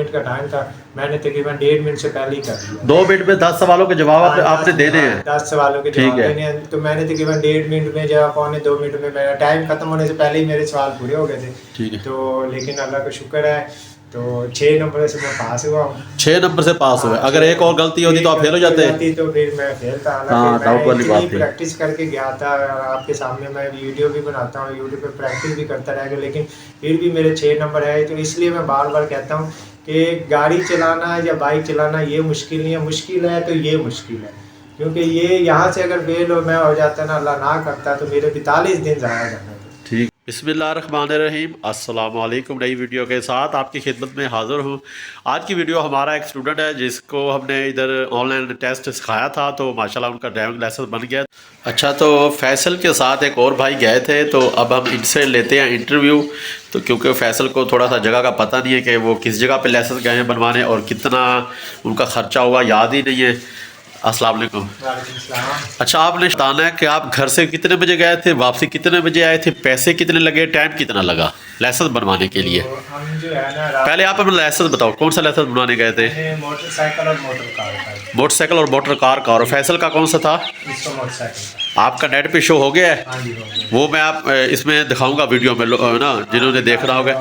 Minute का time था, मैंने तकरीबन 1.5 मिनट से पहले ही कर दिया। 2 मिनट में 10 सवालों के जवाब आपने देने हैं। 10 सवालों के ठीक जवाब है। देने हैं, तो मैंने तकरीबन 1.5 मिनट में या पौने 2 मिनट में, मेरा टाइम खत्म होने से पहले ही मेरे सवाल पूरे हो गए थे। ठीक है। तो लेकिन अल्लाह का शुक्र है, तो 6 नंबर से मैं पास हुआ हूँ। 6 नंबर से पास हुए। अगर एक और गलती होती तो आप फेल हो जाते। तो फिर मैं फेल था। हाँ, हालांकि डाउट मैं वाली बात इतनी थी। प्रैक्टिस करके गया था, आपके सामने मैं वीडियो भी बनाता हूँ, यूट्यूब पे प्रैक्टिस भी करता रह गया, लेकिन फिर भी मेरे 6 नंबर है। तो इसलिए मैं बार बार कहता हूँ कि गाड़ी चलाना या बाइक चलाना ये मुश्किल नहीं है, मुश्किल है तो ये मुश्किल है, क्योंकि ये यहाँ से अगर फेल हो मैं हो जाता ना, अल्लाह ना करता, तो मेरे 45 दिन ज़ाया जाना था। ठीक। बिस्मिल्लाहिर्रहमानिर्रहीम, अस्सलाम वालेकुम। नई वीडियो के साथ आपकी खिदमत में हाज़िर हूँ। आज की वीडियो हमारा एक स्टूडेंट है जिसको हमने इधर ऑनलाइन टेस्ट सिखाया था, तो माशाल्लाह उनका ड्राइविंग लाइसेंस बन गया। अच्छा, तो फैसल के साथ एक और भाई गए थे, तो अब हम इनसे लेते हैं इंटरव्यू। तो क्योंकि फैसल को थोड़ा सा जगह का पता नहीं है कि वो किस जगह पे लाइसेंस गए हैं बनवाने और कितना उनका ख़र्चा हुआ याद ही नहीं है। अस्सलाम वालेकुम। अच्छा, आपने बताना है कि आप घर से कितने बजे गए थे, वापसी कितने बजे आए थे, पैसे कितने लगे, टाइम कितना लगा लाइसेंस बनवाने के लिए? तो हम जो है ना, पहले आप अपना लाइसेंस बताओ, कौन सा लाइसेंस बनवाने गए थे? मोटरसाइकिल और मोटर कार का। मोटरसाइकिल और मोटर कार का। और फैसल का कौन सा था? इसको मोटरसाइकिल का। आपका नेट पे शो हो गया है? हाँ जी, हो गया। वो मैं आप इसमें दिखाऊंगा वीडियो में, ना जिन्होंने देखना होगा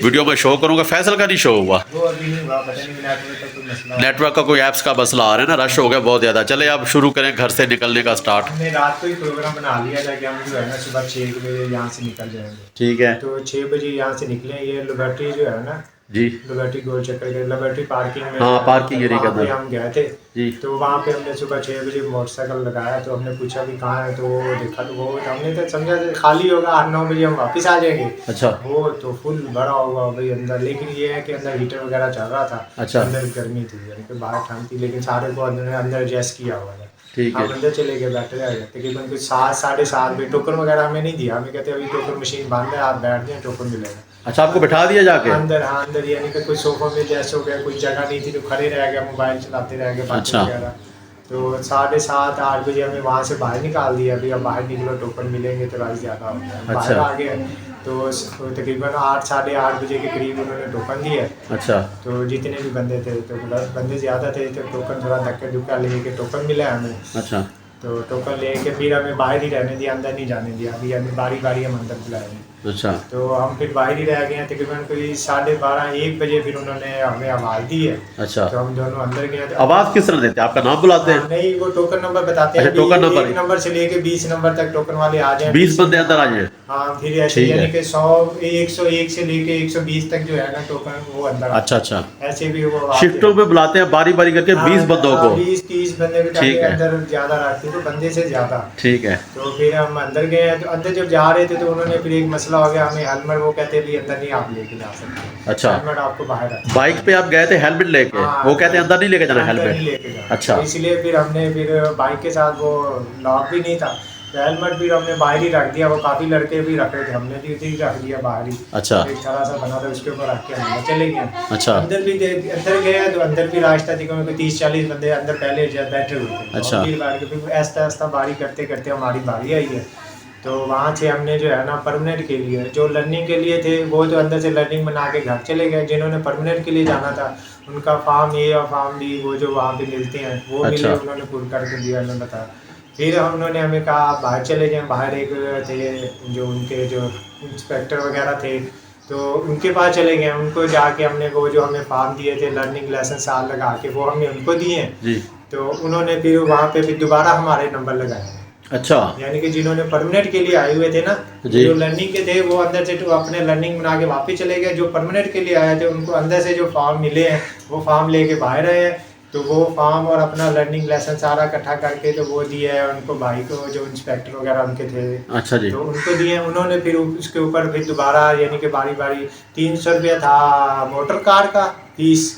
वीडियो में शो करूँगा। फैसल का नहीं शो हुआ, वो अभी नहीं हुआ, पता नहीं नेटवर्क का कोई मसला। नेटवर्क का कोई ऐप्स का मसला आ रहा है ना, रश हो गया बहुत ज़्यादा। चले आप शुरू करें घर से निकलने का स्टार्ट। हमने रात को ही प्रोग्राम बना लिया था कि हम जो है ना सुबह 6 बजे यहाँ से निकल जाएंगे। ठीक है तो 6 बजे यहाँ से निकले, ये लिबर्टी जो है ना, जी, लिबर्टी गोल चक्कर के लिबर्टी पार्किंग में, हाँ, पार्किंग एरिया के वहाँ पे अंदर हम गए थे जी। तो वहाँ पे हमने सुबह 6 बजे मोटरसाइकिल लगाया, तो हमने पूछा कि कहाँ है, तो वो देखा, तो वो हमने तो समझा था खाली होगा, 8-9 बजे हम वापस आ जाएंगे। अच्छा, वो तो फुल भरा होगा भाई अंदर, लेकिन ये है कि अंदर हीटर वगैरह चल रहा था। अच्छा। अंदर गर्मी थी, यानी कि बाहर ठंड थी, लेकिन सारे को अंदर एडजस्ट किया हुआ था। ठीक है। हम अंदर चले गए, बैठे रह गए तकरीबन कुछ 7-7:30 बजे। टोकन वगैरह हमें नहीं दिया, हमें कहते अभी टोकन मशीन बंद है, आप बैठ जाए टोकन मिलेगा। अच्छा, आपको बैठा दिया जाके अंदर? हाँ, अंदर, यानी कि कुछ सोफा में जैसे हो गया, कुछ जगह नहीं थी तो खड़े रह गए, मोबाइल चलाते रह गए, बातें अच्छा। वगैरह। तो 7:30-8 बजे हमें वहाँ से बाहर निकाल दिया, अभी अब बाहर निकलो टोकन मिलेंगे, तो राइस ज़्यादा हो गया। अच्छा। बाहर आ गए तो तकरीबन 8-8:30 बजे के करीब उन्होंने टोकन दिए। अच्छा, तो जितने भी बंदे थे, तो बंदे ज़्यादा थे, तो टोकन थोड़ा धक्का धुक्का लेके टोकन मिला हमें। अच्छा, तो टोकन लेके फिर हमें बाहर ही रहने दिया, अंदर नहीं जाने दिया। अभी हमें बारी बारी हम अंदर बुलाएंगे। अच्छा, तो हम फिर बाहर ही रह गए हैं, तकरीबन कोई 12:30-1 बजे फिर उन्होंने हमें आवाज़ दी है। अच्छा। तो हम दोनों अंदर गए। तो आवाज़ किस तरह देते हैं? आपका नाम बुलाते हैं? नहीं, वो टोकन नंबर बताते हैं। अच्छा, टोकन नंबर। 1 नंबर से लेके 20 नंबर तक टोकन वाले आ जाए, 20 बंदे अंदर आ जाए। हाँ, फिर ऐसे ठीक है। यानी कि 101 से लेके 120 तक जो है ना टोकन, वो अंदर अच्छा, अच्छा। ऐसे भी वो आते शिफ्टों हैं। में बुलाते हैं बारी बारी करके 20 बंदों को। 20-30 बंदे भी ठीक है। अंदर ज़्यादा रखते, तो बंदे से ज़्यादा। ठीक है। तो फिर हम अंदर गए हैं, तो अंदर जब जा रहे थे तो उन्होंने फिर एक मसला हो गया, हमें हेलमेट, वो कहते भी अंदर नहीं आप लेके जा सकते, अच्छा। हेलमेट आपको बाहर रखना। बाइक पे आप गए थे हेलमेट लेके? हाँ, वो कहते हैं अंदर नहीं लेके जाना अंदर नहीं हेलमेट। लेके जाना। अच्छा। तो इसलिए फिर हमने बाइक के साथ वो लॉक भी नहीं था, तो हेलमेट भी हमने बाहर ही रख दिया। वो काफ़ी लड़के भी रख रहे थे, हमने भी उधर ही रख दिया बाहर ही। अच्छा। एक थोड़ा सा बना था, उसके ऊपर रख के हम चले गए। अच्छा। अंदर गए तो अंदर भी रास्ता थी, कोई 30-40 बंदे अंदर पहले बैठे हुए थे। अच्छा। हम भी बैठ के फिर ऐसा ऐसा बारी करते करते हमारी बारी आई है। तो वहाँ से हमने जो है ना परमानेंट के लिए, जो लर्निंग के लिए थे वो तो अंदर से लर्निंग बना के घर चले गए। जिन्होंने परमानेंट के लिए जाना था उनका फॉर्म ए और फॉर्म बी वो जो वहाँ पे मिलते हैं वो अच्छा। मिले, उन्होंने पूरा करके दिया, उन्होंने बताया। फिर उन्होंने हमें कहा आप बाहर चले जाएँ। बाहर एक थे जो उनके जो इंस्पेक्टर वगैरह थे, तो उनके पास चले गए। उनको जाके हमने वो जो हमें फॉर्म दिए थे लर्निंग लाइसेंस साल लगा के, वो हमने उनको दिए जी। तो उन्होंने फिर वहाँ पे फिर दोबारा हमारे नंबर लगाए। अच्छा। यानी कि जिन्होंने परमानेंट के लिए आए हुए थे ना, जी। जो लर्निंग के थे वो अंदर से तो अपने लर्निंग बना के वापस चले गए। जो परमानेंट के लिए आए थे उनको अंदर से जो फॉर्म मिले हैं वो फॉर्म लेके बाहर आए हैं। तो वो फॉर्म और अपना लर्निंग लाइसेंस सारा इकट्ठा करके तो वो दिया है उनको, भाई को, जो इंस्पेक्टर वगैरह उनके थे। अच्छा जी। तो उनको दिए। उन्होंने फिर उसके ऊपर फिर दोबारा यानी कि बारी बारी 300 रुपया था मोटर कार का फीस।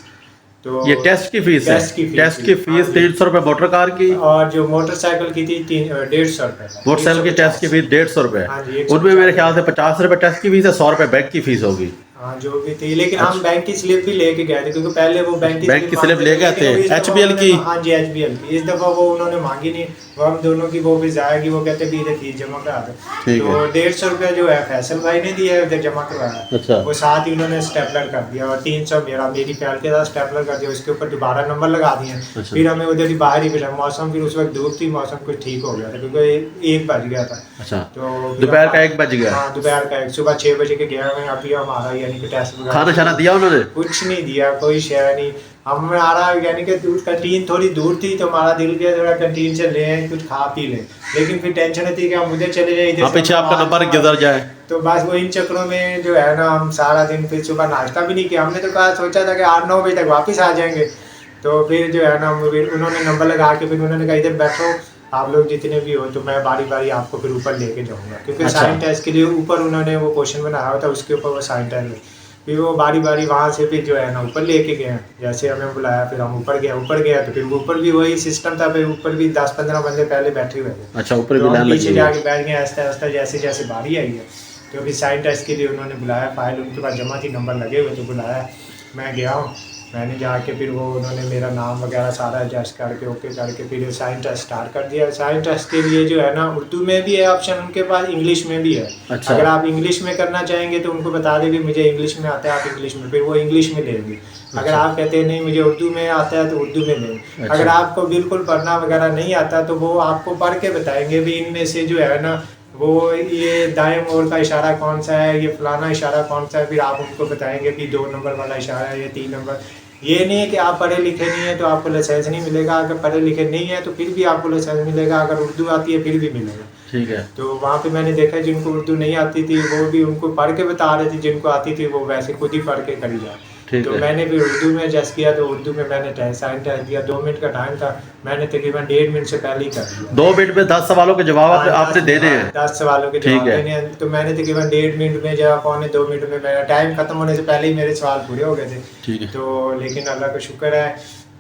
तो ये टेस्ट की फीस है? टेस्ट की फीस 300 रुपये मोटर कार की, और जो मोटरसाइकिल की थी 150 रुपये। मोटरसाइकिल की टेस्ट की फीस 150 रुपये। हाँ जी, उनमें मेरे ख्याल से 50 रुपये टेस्ट की फीस है, 100 रुपये बैग की फीस होगी। हाँ जो भी थी, लेकिन हम बैंक की स्लिप भी लेके गए थे, क्योंकि पहले वो बैंक की बैंक की स्लिप ले गए थे लेकिन इस दफा HBL की? उन्होंने- हाँ जी HBL की। इस दफ़ा वो उन्होंने मांगी नहीं, वो हम दोनों की वो भी जाएगी, वो कहते भी इधर फीस जमा करा दो। ठीक तो है। 150 रुपया जो है फैसल भाई ने दिया है, उधर जमा करवाया। अच्छा। वो साथ ही उन्होंने स्टेपलर कर दिया, और 300 मेरी फैल के साथ स्टेपलर कर दिया, उसके ऊपर दोबारा नंबर लगा दिए। अच्छा। फिर हमें उधर ही बाहर ही फिर मौसम, फिर उस वक्त धूप थी, मौसम कुछ ठीक हो गया था, क्योंकि 1 बज गया था। अच्छा, तो दोपहर का 1 बज गया। हाँ दोपहर का 1, सुबह 6 बजे के गया मैं। अभी हमारा यानी कि टेस्ट वगैरह खाना शाना दिया उन्होंने? कुछ नहीं दिया, कोई शय नहीं। हमारा यानी कि कैंटीन थोड़ी दूर थी, तो हमारा दिल किया थोड़ा कैंटीन से ले आए, कुछ खा पी लें, लेकिन फिर टेंशन होती कि हम उधर चले जाए, इधर से पीछे आपका हम नंबर गुजर जाए। तो बस वो इन चक्करों में जो है ना, हम सारा दिन फिर सुबह नाश्ता भी नहीं किया। हमने तो कहा सोचा था कि 8-9 बजे तक वापस आ जाएंगे। तो फिर जो है ना, फिर उन्होंने नंबर लगा के फिर उन्होंने कहा इधर बैठो आप लोग जितने भी हो, तो मैं बारी बारी आपको फिर ऊपर लेके जाऊंगा, क्योंकि अच्छा। साइन टेस्ट के लिए ऊपर उन्होंने वो क्वेश्चन बनाया हुआ था, उसके ऊपर वो साइन टेस्ट। फिर वो बारी बारी वहाँ से फिर जो है ना ऊपर लेके गए। जैसे हमें बुलाया फिर हम ऊपर गया तो फिर ऊपर भी वही सिस्टम था, फिर ऊपर भी 10-15 बंदे पहले बैठे हुए थे। अच्छा, ऊपर तो भी हम लाइन पीछे लगी हुई है। जाके बैठ गए आहिस्ता आहिस्ता, जैसे जैसे बारी आई है। तो फिर साइन टेस्ट के लिए उन्होंने बुलाया, फाइल उनके पास जमा थी, नंबर लगे हुए, तो बुलाया। मैं गया हूँ, मैंने जाके फिर वो उन्होंने मेरा नाम वगैरह सारा एडजस्ट करके ओके करके फिर साइन टेस्ट स्टार्ट कर दिया। साइन टेस्ट के लिए जो है ना, उर्दू में भी है ऑप्शन उनके पास, इंग्लिश में भी है। अच्छा। अगर आप इंग्लिश में करना चाहेंगे तो उनको बता दें भी मुझे इंग्लिश में आता है, आप इंग्लिश में, फिर वो इंग्लिश में लेंगे। अगर आप कहते हैं नहीं मुझे उर्दू में आता है, तो उर्दू में लेंगे। अच्छा। अगर आपको बिल्कुल पढ़ना वगैरह नहीं आता, तो वो आपको पढ़ के बताएंगे भी इनमें से जो है ना, वो ये दाएं मोड़ का इशारा कौन सा है, ये फलाना इशारा कौन सा है। फिर आप उनको बताएंगे कि 2 नंबर वाला इशारा है, ये 3 नंबर। ये नहीं है कि आप पढ़े लिखे नहीं है तो आपको लाइसेंस नहीं मिलेगा। अगर पढ़े लिखे नहीं है तो फिर भी आपको लाइसेंस मिलेगा, अगर उर्दू आती है फिर भी मिलेगा। ठीक है। तो वहाँ पे मैंने देखा जिनको उर्दू नहीं आती थी वो भी उनको पढ़ के बता रहे थे, जिनको आती थी वो वैसे खुद ही पढ़ के करी जाए। ठीक तो है। मैंने भी उर्दू में एडजस्ट किया, तो उर्दू में मैंने साइन टेस्ट दिया। 2 मिनट का टाइम था, मैंने तकरीबन 1.5 मिनट से पहले ही कर दिया। 2 मिनट में 10 सवालों के जवाब आपने देने हैं? 10 सवालों के ठीक जवाब है। देने हैं। तो मैंने तकरीबन 1.5 मिनट में या 2 मिनट में, मेरा टाइम खत्म होने से पहले ही मेरे सवाल पूरे हो गए थे। ठीक है। तो लेकिन अल्लाह का शुक्र है,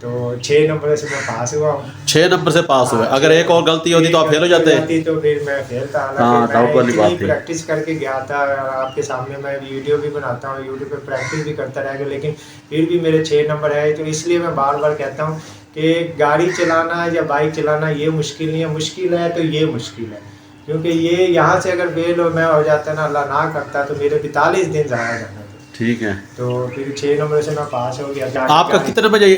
तो 6 नंबर से मैं पास हुआ हूँ। 6 नंबर से पास हुए। अगर एक और गलती होती तो आप फेल हो जाते? तो फिर मैं फेल था। हाँ, हालांकि डाउट वाली मैं बात इतनी है। प्रैक्टिस करके गया था, आपके सामने मैं वीडियो भी बनाता हूँ, यूट्यूब पे प्रैक्टिस भी करता रह गया, लेकिन फिर भी मेरे 6 नंबर है। तो इसलिए मैं बार बार कहता हूँ कि गाड़ी चलाना या बाइक चलाना ये मुश्किल नहीं है, मुश्किल है तो ये मुश्किल है। क्योंकि ये यहाँ से अगर फेल मैं हो जाता ना, अल्लाह ना करता, तो मेरे 45 दिन ज़ाया जाना था। ठीक है। तो फिर 6 नंबर से मैं पास हो गया। आपका कितने बजे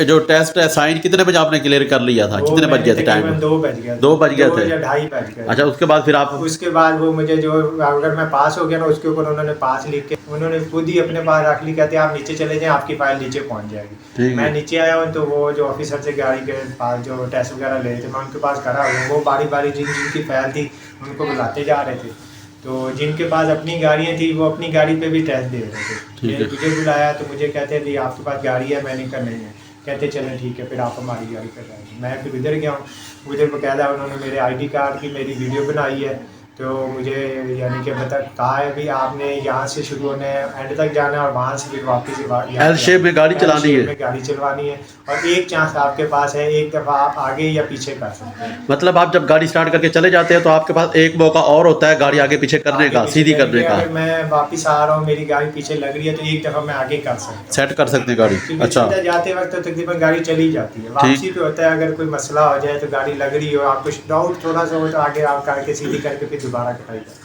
जो टेस्ट है साइन कितने बजे आपने क्लियर कर लिया था? कितने बज गए थे टाइम? 2 बज गया। 2 बज गए थे? 2 या 2:30 बज गए। अच्छा, उसके बाद फिर आप? उसके बाद वो मुझे जो, अगर मैं पास हो गया ना, उसके ऊपर उन्होंने पास लिख के उन्होंने खुद ही अपने पास रख ली, कहते आप नीचे चले जाएं, आपकी फाइल नीचे पहुंच जाएगी। मैं नीचे आया हूँ, तो वो जो ऑफिसर से गाड़ी के पास जो टेस्ट वगैरह ले रहे थे, मैं उनके पास खड़ा हुआ, वो बारी बारी जिनकी फाइल थी उनको बुलाते जा रहे थे। तो जिनके पास अपनी गाड़ियाँ थी वो अपनी गाड़ी पे भी टेस्ट दे रहे थे। मुझे बुलाया तो मुझे कहते हैं आपके पास गाड़ी है? मैंने कहा नहीं है। कहते चलें ठीक है, फिर आप हमारी गाड़ी पर जाएंगे। मैं फिर उधर गया हूँ, उधर बकायदा उन्होंने मेरे ID कार्ड की मेरी वीडियो बनाई है। तो मुझे यानी कि कहा है भी आपने यहाँ से शुरू होने एंड तक जाना है, और वहाँ से फिर वापस एल शेप में गाड़ी चलानी है। गाड़ी चलवानी है, और एक चांस आपके पास है, एक दफ़ा आप आगे या पीछे कर सकते हैं। मतलब आप जब गाड़ी स्टार्ट करके चले जाते हैं तो आपके पास एक मौका और होता है गाड़ी आगे पीछे करने का, सीधी करने का। अगर मैं वापस आ रहा हूँ, मेरी गाड़ी पीछे लग रही है, तो एक दफ़ा मैं आगे कर सकता हूँ, सेट कर सकते हैं गाड़ी। अच्छा, जाते वक्त तो तकरीबन गाड़ी चली जाती है। वापसी पे होता है अगर कोई मसला हो जाए, तो गाड़ी लग रही हो, आपको डाउट थोड़ा सा हो, तो आगे आप करके सीधी करके फिर दोबारा कटाई कर।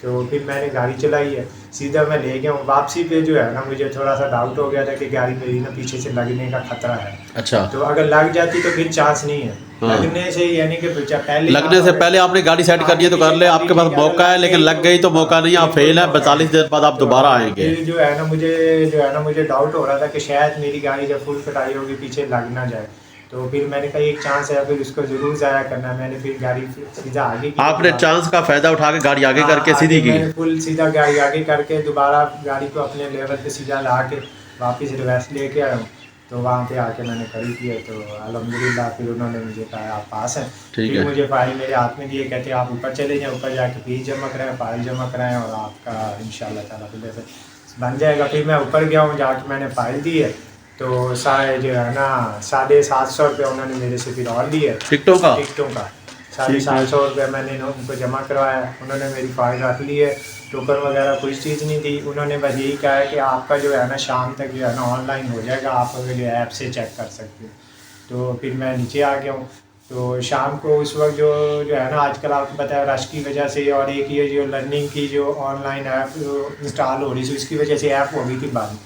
तो फिर मैंने गाड़ी चलाई है, सीधा मैं ले गया हूँ। वापसी पे जो है ना, मुझे थोड़ा सा डाउट हो गया था कि गाड़ी मेरी ना पीछे से लगने का खतरा है। अच्छा, तो अगर लग जाती तो फिर चांस नहीं है। हाँ। लगने से यानी कि पहले लगने से पहले आपने गाड़ी सेट कर दी तो कर ले, आपके पास मौका है, लेकिन लग गई तो मौका नहीं, आप फेल है। 45 दिन बाद आप दोबारा आएंगे। जो है ना मुझे डाउट हो रहा था कि शायद मेरी गाड़ी जब फुल कटाई होगी पीछे लग ना जाए। तो फिर मैंने कहा एक चांस है, फिर उसको जरूर ज़ाया करना है। मैंने फिर गाड़ी सीधा आगे की। आपने चांस का फायदा उठा के गाड़ी आगे करके सीधी की? मैंने फुल सीधा गाड़ी आगे करके दोबारा गाड़ी को अपने लेवल पे सीधा ला के वापस रिवर्स लेके आया हूँ। तो वहाँ पे आके मैंने खड़ी की है, तो अल्हम्दुलिल्लाह फिर उन्होंने मुझे कहा आप पास हैं। फिर मुझे फाइल मेरे हाथ में दिए, कहते आप ऊपर चले जाएँ, ऊपर जाके फीस जमा कराएँ, फाइल जमा कराएँ, और आपका इंशाल्लाह ताला फिर से बन जाएगा। फिर मैं ऊपर गया हूँ, जाके मैंने फाइल दी है, तो सारे जो है ना 750 रुपये उन्होंने मेरे से फिर और लिए टिकटों का 750 रुपये मैंने उनको जमा करवाया। उन्होंने मेरी फाइल रख ली है, टोकन वगैरह कोई चीज़ नहीं दी। उन्होंने बस यही कहा है कि आपका जो है ना शाम तक जो है ना ऑनलाइन हो जाएगा, आप जो ऐप से चेक कर सकते हो। तो फिर मैं नीचे आ गया हूँ। तो शाम को उस वक्त जो है ना आजकल आपको पता है रश की वजह से और एक ये जो लर्निंग की जो ऑनलाइन ऐप इंस्टॉल हो रही थी उसकी वजह से ऐप हो गई थी बंद।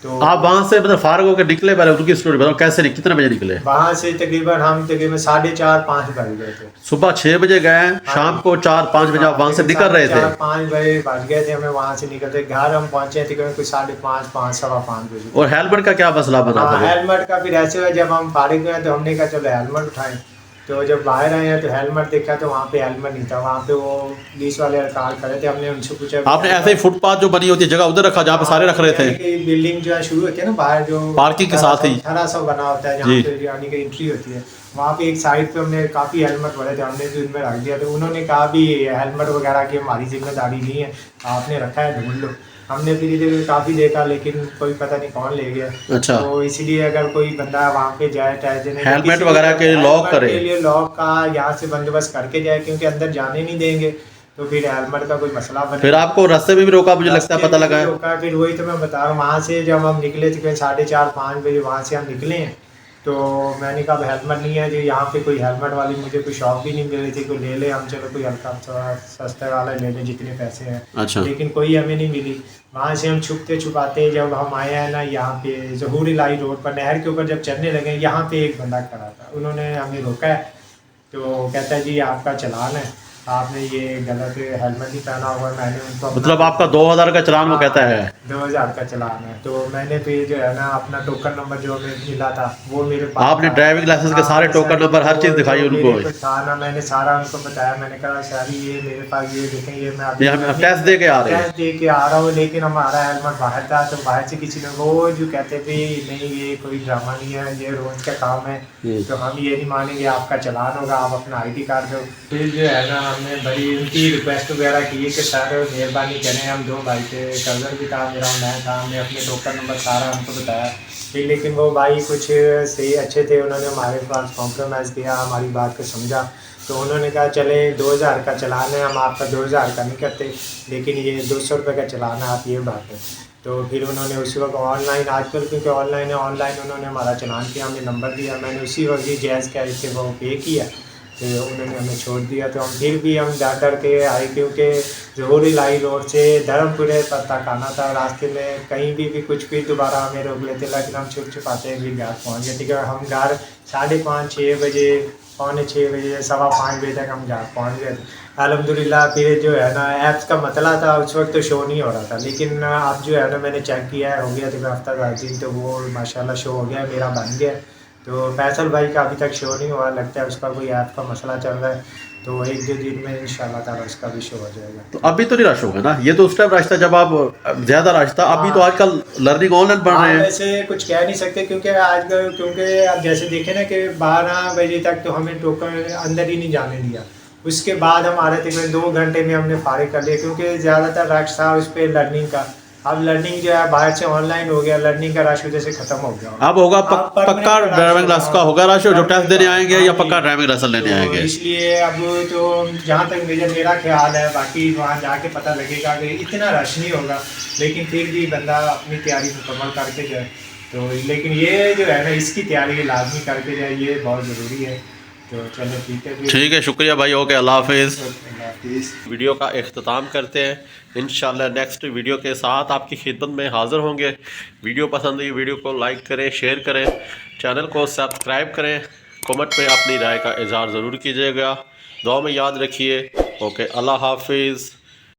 तो आप वहाँ से मतलब फारग होकर निकले, पहले उनकी स्टोरी बताओ, कैसे कितने बजे निकले? वहाँ से तकरीबन हम 4:30-5 बज गए थे। सुबह 6 बजे गए, शाम को 4-5 बजे आप वहाँ से निकल रहे थे? 4-5 बजे बज गए थे हमें वहाँ से निकलते। घर हम पहुँचे तकरीबन कुछ 5:30 5:15 बजे। और हेलमेट का क्या मसला बना हाँ, था? हेलमेट का फिर ऐसे हुआ जब हम फारिग हुए तो हमने कहा चलो हेलमेट उठाएं। तो जब बाहर आए हैं तो हेलमेट देखा तो वहाँ पे हेलमेट नहीं था। वहाँ पे वो पुलिस वाले अड़ताल खड़े थे। हमने उनसे पूछा, आपने ऐसे ही फुटपाथ जो बनी होती है जगह उधर रखा जहाँ पे सारे रख रहे थे? बिल्डिंग जो है शुरू होती है ना बाहर जो पार्किंग के साथ ही हरा सा बना होता है जहाँ पे यानी कि एंट्री होती है, वहाँ पे एक साइड पे हमने काफ़ी हेलमेट पड़े थे, हमने भी उनमें रख दिया। तो उन्होंने कहा भी हेलमेट वगैरह की हमारी जिम्मेदारी नहीं है, आपने रखा है ढूंढ लो। हमने फिर इधर काफ़ी देखा लेकिन कोई पता नहीं कौन ले गया। अच्छा। तो इसलिए अगर कोई बंदा वहाँ पे जाए चाहे हेलमेट वगैरह के लॉक करे, के लिए लॉक का यहाँ से बंदोबस्त करके जाए, क्योंकि अंदर जाने नहीं देंगे तो फिर हेलमेट का कोई मसला बने। फिर आपको रास्ते में भी रोका, मुझे लगता है, पता लगा है? रोका। फिर वही तो मैं बता रहा हूँ, वहाँ से जब हम निकले थे 4:30-5 बजे वहाँ से हम निकले हैं। तो मैंने कहा हेलमेट नहीं है जो यहाँ पे कोई हेलमेट वाली मुझे कोई शॉप भी नहीं मिल रही थी कोई ले ले हम, चलो कोई हल्का सस्ते वाला ले ले जितने पैसे हैं। अच्छा। लेकिन कोई हमें नहीं मिली। वहाँ से हम छुपते छुपाते जब हम आए हैं ना यहाँ पे ज़हूर इलाही रोड पर नहर के ऊपर जब चढ़ने लगे, यहाँ पे एक बंदा खड़ा था। उन्होंने हमें रोका है तो कहता है जी आपका चालान है, आपने ये गलत हेलमेट नहीं पहना हुआ। मैंने उनको मतलब आपका 2000 का चालान वो कहता है? 2000 का चालान है। तो मैंने फिर जो है ना अपना टोकन नंबर जो हमें मिला था वो मेरे पास, आपने ड्राइविंग लाइसेंस के सारे टोकन नंबर हर चीज़ दिखाई उनको? था ना, मैंने सारा उनको बताया। मैंने कहा सर ये मेरे पास ये देखें, ये मैं अभी हम टेस्ट दे के आ रहे हैं, टेस्ट दे के आ रहा हूँ, लेकिन हमारा हेलमेट बाहर था। तो बाहर से किसी ने वो जो कहते थे नहीं ये कोई ड्रामा नहीं है, ये रोज का काम है, तो हम ये नहीं मानेंगे, आपका चालान होगा, आप अपना ID कार्ड दो। फिर जो है ना हमने बड़ी उनकी रिक्वेस्ट वगैरह की कि सर मेहरबानी करें, हम 2 भाई थे, कज़न भी था मेरा, मैं था, हमने अपने टोकन नंबर सारा उनको बताया। फिर लेकिन वो भाई कुछ सही अच्छे थे, उन्होंने हमारे पास कॉम्प्रोमाइज़ किया, हमारी बात को समझा। तो उन्होंने कहा चले 2000 का चालान है, हम आपका 2000 का नहीं करते, लेकिन ये 200 रुपये का चालान है, आप ये बात है। तो फिर उन्होंने उसी वक्त ऑनलाइन, आजकल क्योंकि ऑनलाइन है, ऑनलाइन उन्होंने हमारा चालान किया, हमें नंबर दिया, मैंने उसी वक्त ही जायज़ कैश से वो पे किया। तो उन्होंने हमें छोड़ दिया। तो हम फिर भी हम डर के आए, क्योंकि ज़हूर इलाही रोड से धर्मपुरे तक आना था। रास्ते में कहीं भी कुछ भी दोबारा हमें रोक लेते, लेकिन हम छुप छुपाते भी घर पहुँच गए। ठीक है, हम घर 5:30-6 बजे, 4:45 बजे, 5:15 बजे तक हम घर पहुँच गए थे अल्हम्दुलिल्लाह। फिर जो है ना ऐप्स का मतला था उस वक्त तो शो नहीं हो रहा था, लेकिन अब जो है ना मैंने चेक किया है, हो गया तक हफ्ता 10 दिन, तो वो माशाल्लाह शो हो गया, मेरा बन गया। तो फैसल भाई का अभी तक शो नहीं हुआ, लगता है उसका कोई ऐप का मसला चल रहा है। तो 1-2 दिन में इंशाल्लाह ताला उसका भी शो हो जाएगा। तो अभी तो नहीं रश होगा ना? ये तो उस टाइम रश था जब आप ज़्यादा रश था, अभी तो आजकल लर्निंग ऑनलाइन पढ़ रहे हैं। वैसे कुछ कह नहीं सकते क्योंकि आजकल, क्योंकि आप जैसे देखें ना कि 12 बजे तक तो हमें टोकन अंदर ही नहीं जाने दिया। उसके बाद हमारे तकरीबन 2 घंटे में हमने फारिग कर लिया, क्योंकि ज़्यादातर रश था उस पर लर्निंग का। अब लर्निंग जो है बाहर से ऑनलाइन हो गया, लर्निंग का रश वजह से खत्म हो गया। अब होगा पक्का ड्राइविंग लाइसेंस का होगा रश, जो टेस्ट देने आएंगे या पक्का ड्राइविंग लाइसेंस लेने आएंगे। इसलिए अब तो जहाँ तक मेरा ख्याल है, बाकी वहाँ जाके पता लगेगा कि इतना रश नहीं होगा, लेकिन फिर भी बंदा अपनी तैयारी मुकम्मल करके जाए। तो लेकिन ये जो है ना इसकी तैयारी लाजमी करके जाए, ये बहुत ज़रूरी है। तो चलो ठीक है, शुक्रिया भाई, ओके, अल्लाह हाफिज़। वीडियो का इख्तिताम करते हैं। इंशाल्लाह नेक्स्ट वीडियो के साथ आपकी खिदमत में हाज़िर होंगे। वीडियो पसंद आई वीडियो को लाइक करें, शेयर करें, चैनल को सब्सक्राइब करें, कमेंट में अपनी राय का इज़हार ज़रूर कीजिएगा, दुआ में याद रखिए। ओके, अल्लाह हाफिज़।